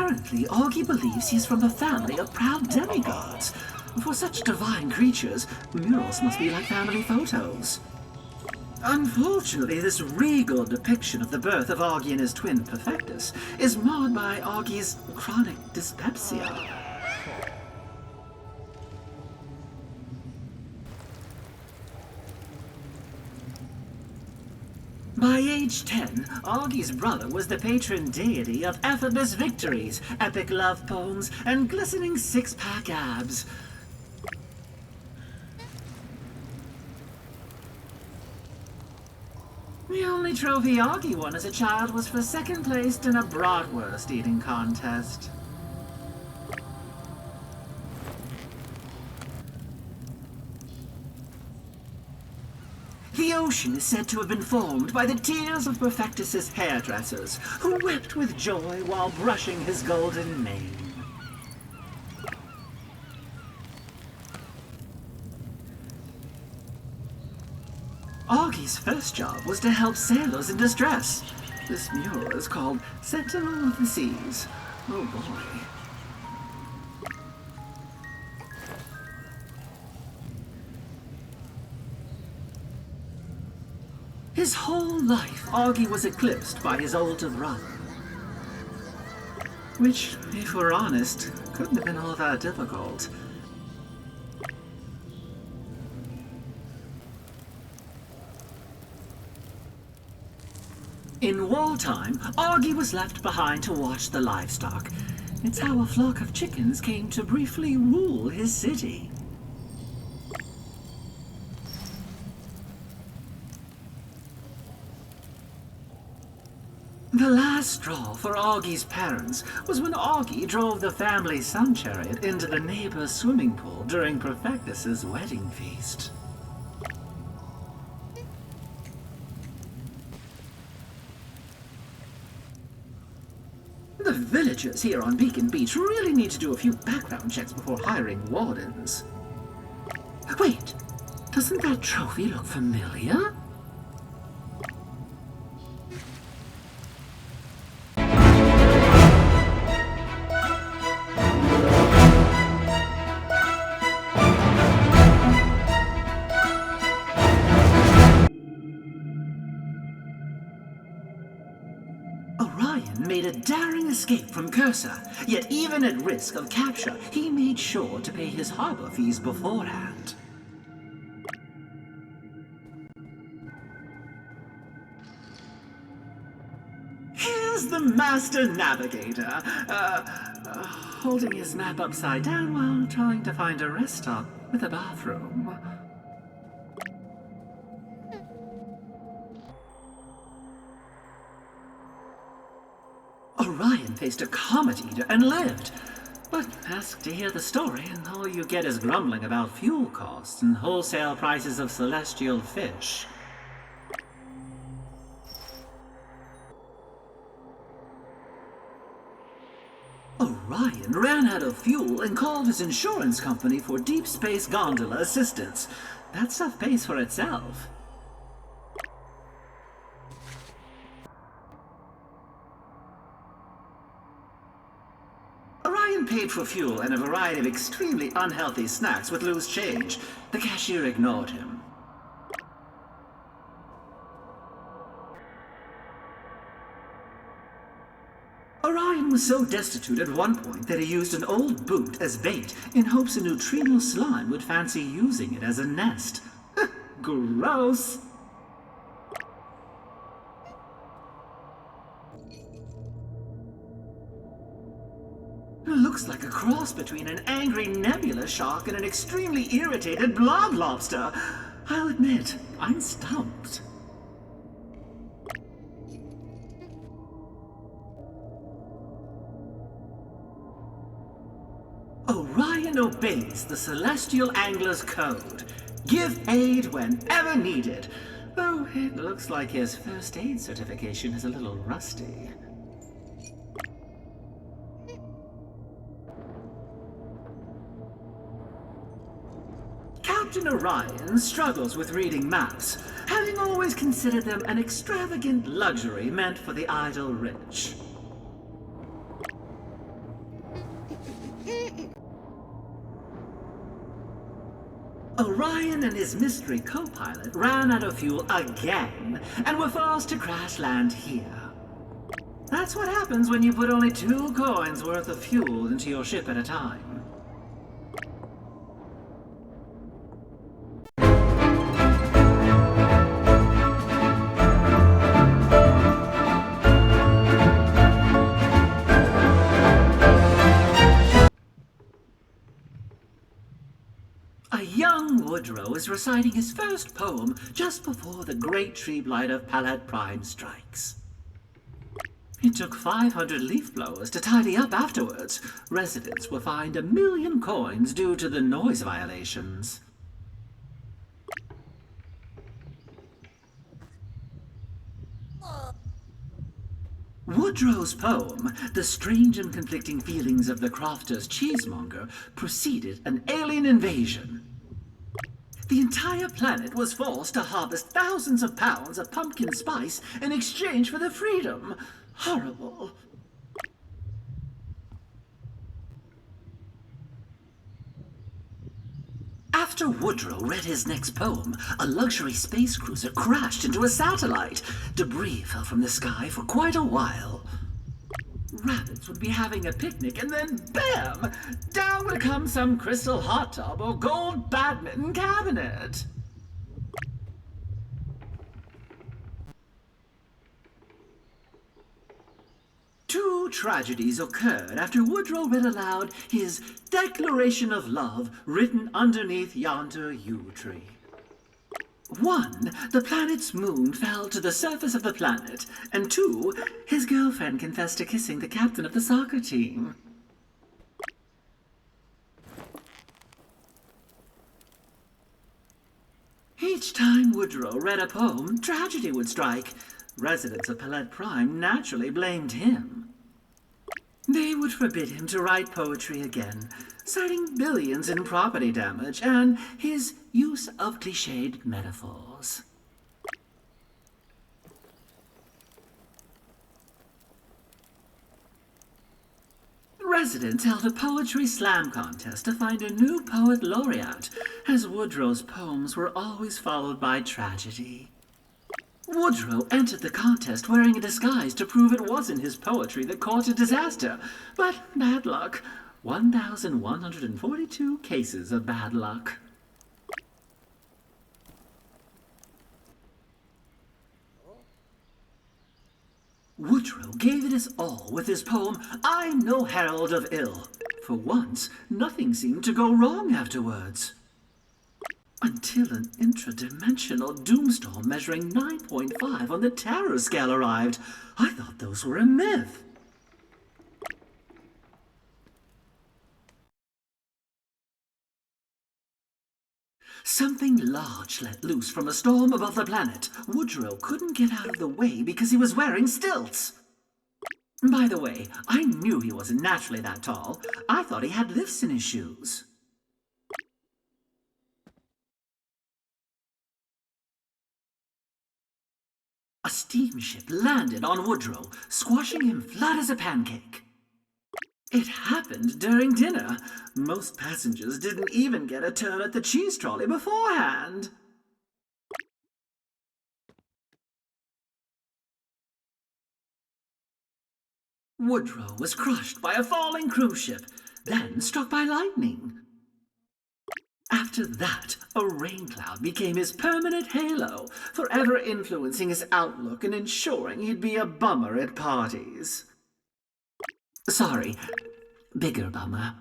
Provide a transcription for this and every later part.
Apparently, Augie believes he's from a family of proud demigods. For such divine creatures, murals must be like family photos. Unfortunately, this regal depiction of the birth of Augie and his twin Perfectus is marred by Augie's chronic dyspepsia. By age 10, Augie's brother was the patron deity of effortless victories, epic love poems, and glistening six-pack abs. The only trophy Augie won as a child was for second place in a bratwurst eating contest. The ocean is said to have been formed by the tears of Perfectus's hairdressers, who wept with joy while brushing his golden mane. Augie's first job was to help sailors in distress. This mural is called Sentinel of the Seas. Oh boy. His whole life, Augie was eclipsed by his older brother. Which, if we're honest, couldn't have been all that difficult. In wartime, Augie was left behind to watch the livestock. It's how a flock of chickens came to briefly rule his city. The last straw for Augie's parents was when Augie drove the family sun chariot into the neighbor's swimming pool during Perfectus's wedding feast. The villagers here on Beacon Beach really need to do a few background checks before hiring Wardens. Wait, doesn't that trophy look familiar? Orion made a daring escape from Cursor, yet even at risk of capture, he made sure to pay his harbor fees beforehand. Here's the Master Navigator, holding his map upside down while trying to find a rest stop with a bathroom. Orion faced a comet eater and lived. But ask to hear the story, and all you get is grumbling about fuel costs and wholesale prices of celestial fish. Orion ran out of fuel and called his insurance company for deep space gondola assistance. That stuff pays for itself. Orion paid for fuel and a variety of extremely unhealthy snacks with loose change. The cashier ignored him. Orion was so destitute at one point that he used an old boot as bait in hopes a neutrino slime would fancy using it as a nest. Gross! It looks like a cross between an angry nebula shark and an extremely irritated blob lobster. I'll admit, I'm stumped. Orion obeys the Celestial Angler's code. Give aid whenever needed. Though it looks like his first aid certification is a little rusty. Captain Orion struggles with reading maps, having always considered them an extravagant luxury meant for the idle rich. Orion and his mystery co-pilot ran out of fuel again and were forced to crash land here. That's what happens when you put only 2 coins worth of fuel into your ship at a time. A young Woodrow is reciting his first poem just before the great tree blight of Palette Prime strikes. It took 500 leaf blowers to tidy up afterwards. Residents were fined 1 million coins due to the noise violations. Woodrow's poem, The Strange and Conflicting Feelings of the Crofter's Cheesemonger, preceded an alien invasion. The entire planet was forced to harvest thousands of pounds of pumpkin spice in exchange for their freedom. Horrible. After Woodrow read his next poem, a luxury space cruiser crashed into a satellite. Debris fell from the sky for quite a while. Rabbids would be having a picnic, and then bam! Down would come some crystal hot tub or gold badminton cabinet. Two tragedies occurred after Woodrow read aloud his Declaration of Love written underneath yonder yew tree. 1, the planet's moon fell to the surface of the planet, and 2, his girlfriend confessed to kissing the captain of the soccer team. Each time Woodrow read a poem, tragedy would strike. Residents of Palette Prime naturally blamed him. They would forbid him to write poetry again, citing billions in property damage and his use of cliched metaphors. Residents held a poetry slam contest to find a new poet laureate, as Woodrow's poems were always followed by tragedy. Woodrow entered the contest wearing a disguise to prove it wasn't his poetry that caused disaster, but bad luck. 1,142 cases of bad luck. Woodrow gave it his all with his poem, I'm No Herald of Ill. For once, nothing seemed to go wrong afterwards. Until an intradimensional doomstorm measuring 9.5 on the terror scale arrived. I thought those were a myth. Something large let loose from a storm above the planet. Woodrow couldn't get out of the way because he was wearing stilts. By the way, I knew he wasn't naturally that tall. I thought he had lifts in his shoes. A steamship landed on Woodrow, squashing him flat as a pancake. It happened during dinner. Most passengers didn't even get a turn at the cheese trolley beforehand. Woodrow was crushed by a falling cruise ship, then struck by lightning. After that, a rain cloud became his permanent halo, forever influencing his outlook and ensuring he'd be a bummer at parties. Sorry, bigger bummer.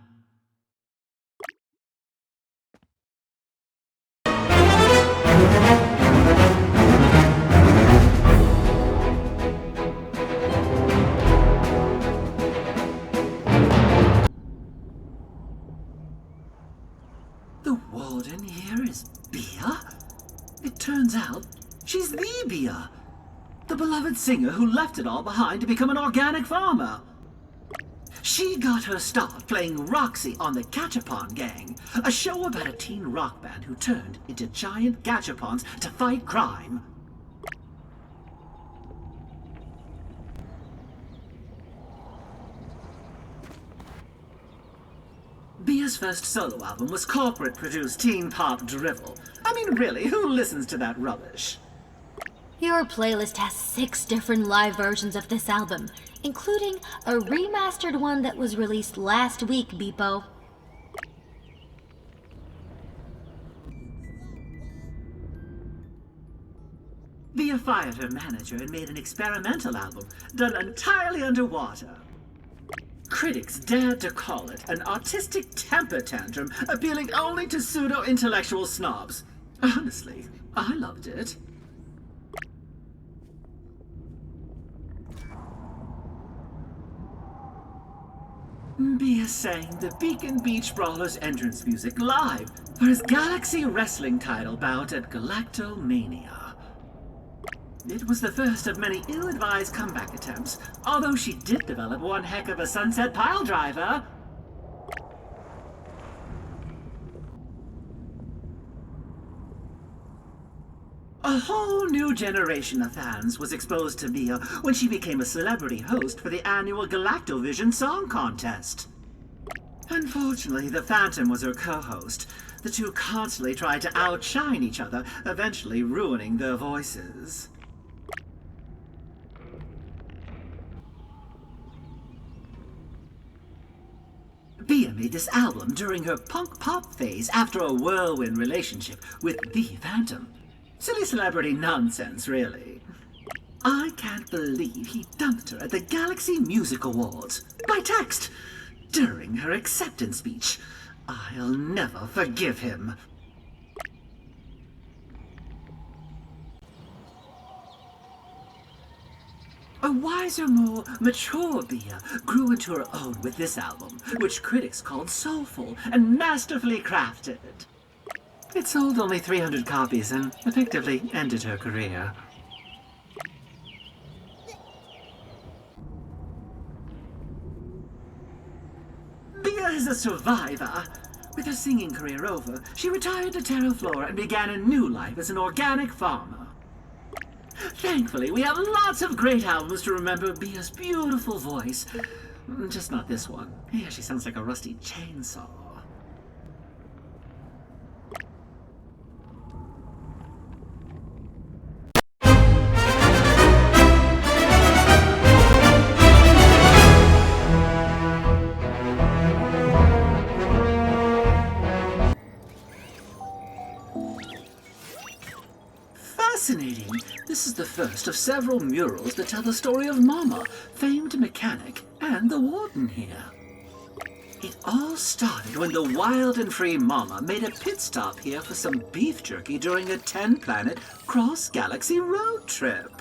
The warden here is Bia? It turns out she's the Bia, the beloved singer who left it all behind to become an organic farmer. She got her start playing Roxy on the Gachapon Gang, a show about a teen rock band who turned into giant gachapons to fight crime. Bia's first solo album was corporate-produced teen pop drivel. I mean, really, who listens to that rubbish? Your playlist has 6 different live versions of this album, including a remastered one that was released last week, Bibo. Bia fired her manager and made an experimental album done entirely underwater. Critics dared to call it an artistic temper tantrum appealing only to pseudo-intellectual snobs. Honestly, I loved it. Bia sang the Beacon Beach Brawlers entrance music live for his Galaxy Wrestling title bout at Galactomania. It was the first of many ill-advised comeback attempts, although she did develop one heck of a sunset pile driver. A whole new generation of fans was exposed to Bia when she became a celebrity host for the annual Galactovision Song Contest. Unfortunately, the Phantom was her co-host. The two constantly tried to outshine each other, eventually ruining their voices. Bia made this album during her punk pop phase after a whirlwind relationship with the Phantom. Silly celebrity nonsense, really. I can't believe he dumped her at the Galaxy Music Awards by text during her acceptance speech. I'll never forgive him. A wiser, more mature Bia grew into her own with this album, which critics called soulful and masterfully crafted. It sold only 300 copies and effectively ended her career. Bia is a survivor. With her singing career over, she retired to Terra Flora and began a new life as an organic farmer. Thankfully, we have lots of great albums to remember Bia's beautiful voice. Just not this one. Yeah, she sounds like a rusty chainsaw. Fascinating. This is the first of several murals that tell the story of Mama, famed mechanic, and the Warden here. It all started when the wild and free Mama made a pit stop here for some beef jerky during a 10-planet cross-galaxy road trip.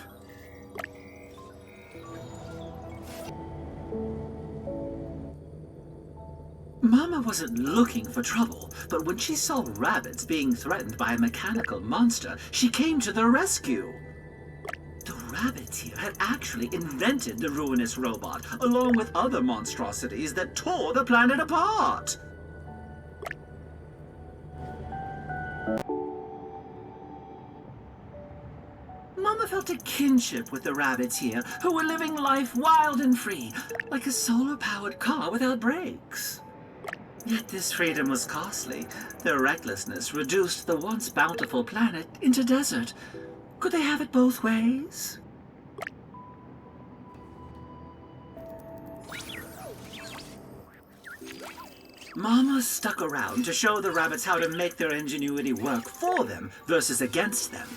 Mama wasn't looking for trouble, but when she saw Rabbids being threatened by a mechanical monster, she came to their rescue. The Rabbids here had actually invented the ruinous robot, along with other monstrosities that tore the planet apart. Mama felt a kinship with the Rabbids here, who were living life wild and free, like a solar-powered car without brakes. Yet this freedom was costly. Their recklessness reduced the once bountiful planet into desert. Could they have it both ways? Mama stuck around to show the Rabbids how to make their ingenuity work for them versus against them.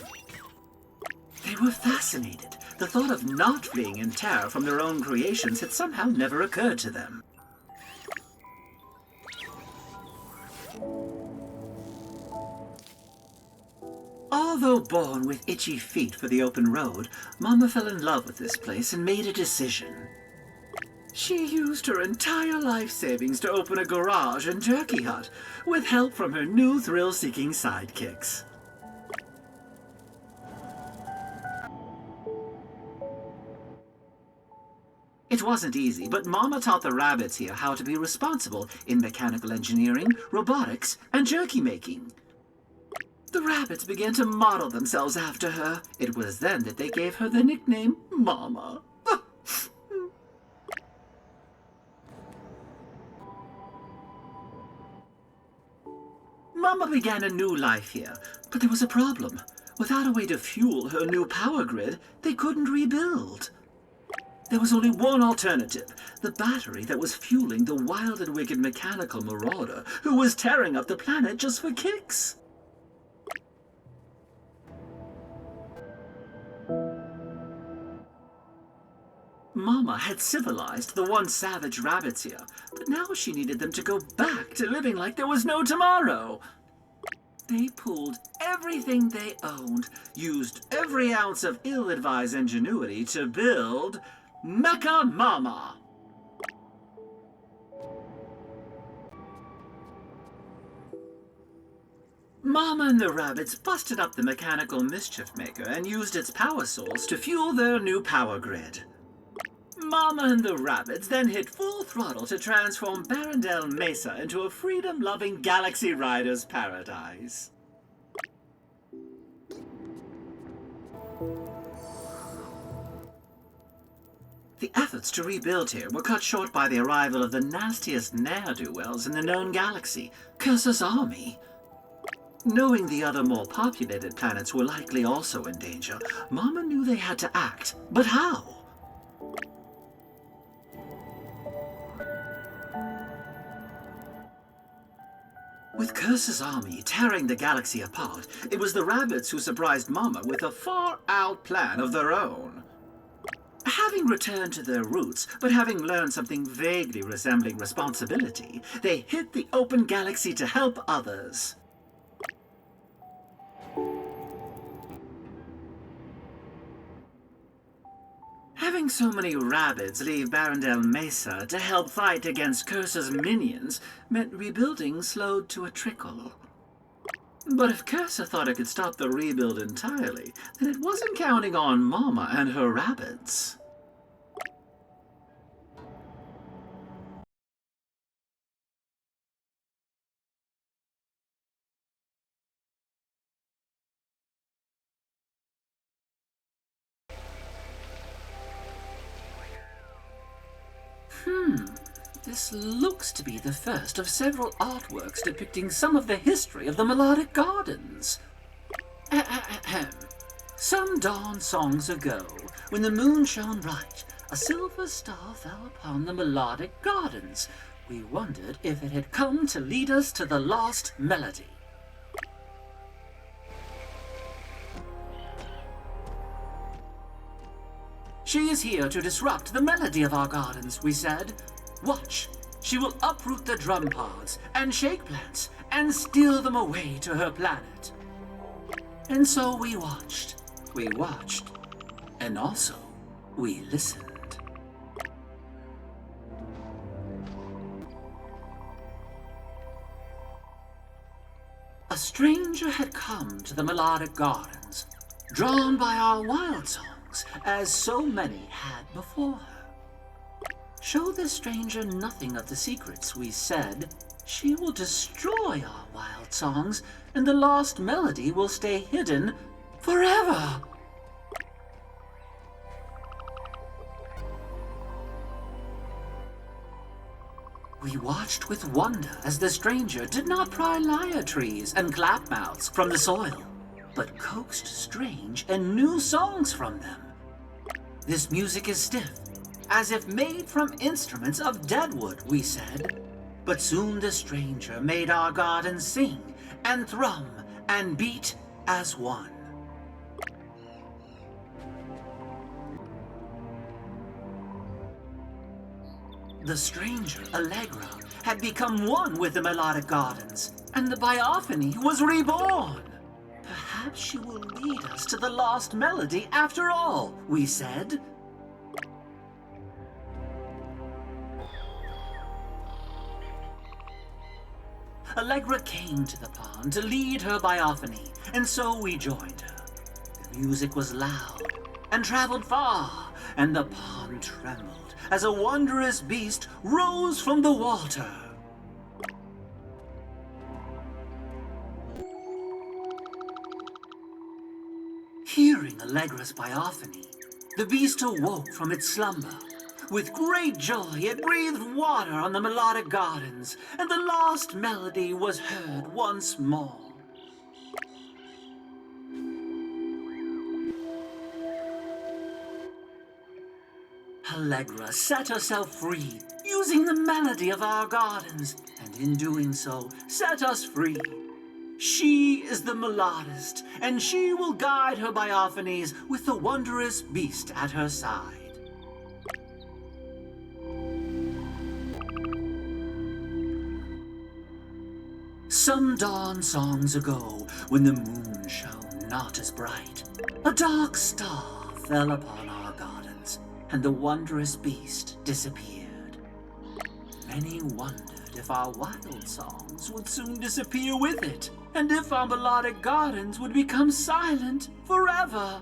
They were fascinated. The thought of not fleeing in terror from their own creations had somehow never occurred to them. Although born with itchy feet for the open road, Mama fell in love with this place and made a decision. She used her entire life savings to open a garage and jerky hut, with help from her new thrill-seeking sidekicks. It wasn't easy, but Mama taught the Rabbids here how to be responsible in mechanical engineering, robotics, and jerky making. The Rabbids began to model themselves after her. It was then that they gave her the nickname Mama. Mama began a new life here, but there was a problem. Without a way to fuel her new power grid, they couldn't rebuild. There was only one alternative, the battery that was fueling the wild and wicked mechanical marauder who was tearing up the planet just for kicks. Mama had civilized the once savage rabbits here, but now she needed them to go back to living like there was no tomorrow. They pulled everything they owned, used every ounce of ill-advised ingenuity to build Mecha Mama. Mama and the Rabbids busted up the mechanical mischief maker and used its power source to fuel their new power grid. Mama and the Rabbids then hit full throttle to transform Barrendale Mesa into a freedom-loving Galaxy Rider's paradise. The efforts to rebuild here were cut short by the arrival of the nastiest ne'er-do-wells in the known galaxy, Cursor's army. Knowing the other more populated planets were likely also in danger, Mama knew they had to act. But how? With Cursor's army tearing the galaxy apart, it was the Rabbids who surprised Mama with a far-out plan of their own. Having returned to their roots, but having learned something vaguely resembling responsibility, they hit the open galaxy to help others. Having so many Rabbids leave Barrendale Mesa to help fight against Cursor's minions meant rebuilding slowed to a trickle. But if Cursor thought it could stop the rebuild entirely, then it wasn't counting on Mama and her Rabbids. This looks to be the first of several artworks depicting some of the history of the Melodic Gardens. Some dawn songs ago, when the moon shone bright, a silver star fell upon the Melodic Gardens. We wondered if it had come to lead us to the lost melody. She is here to disrupt the melody of our gardens, we said. Watch, she will uproot the drum pods and shake plants and steal them away to her planet. And so we watched, and also we listened. A stranger had come to the Melodic Gardens, drawn by our wild songs, as so many had before her. Show the stranger nothing of the secrets, we said. She will destroy our wild songs, and the lost melody will stay hidden forever. We watched with wonder as the stranger did not pry lyre trees and clapmouths from the soil, but coaxed strange and new songs from them. This music is stiff, as if made from instruments of deadwood, we said. But soon the stranger made our garden sing and thrum and beat as one. The stranger, Allegra, had become one with the Melodic Gardens, and the Biophony was reborn. Perhaps she will lead us to the lost melody after all, we said. Allegra came to the pond to lead her Biophony, and so we joined her. The music was loud and traveled far, and the pond trembled as a wondrous beast rose from the water. Hearing Allegra's Biophony, the beast awoke from its slumber. With great joy it breathed water on the melodic gardens, and the lost melody was heard once more. Allegra set herself free, using the melody of our gardens, and in doing so, set us free. She is the melodist, and she will guide her Biophonies with the wondrous beast at her side. Some dawn songs ago, when the moon shone not as bright, a dark star fell upon our gardens, and the wondrous beast disappeared. Many wondered if our wild songs would soon disappear with it, and if our melodic gardens would become silent forever.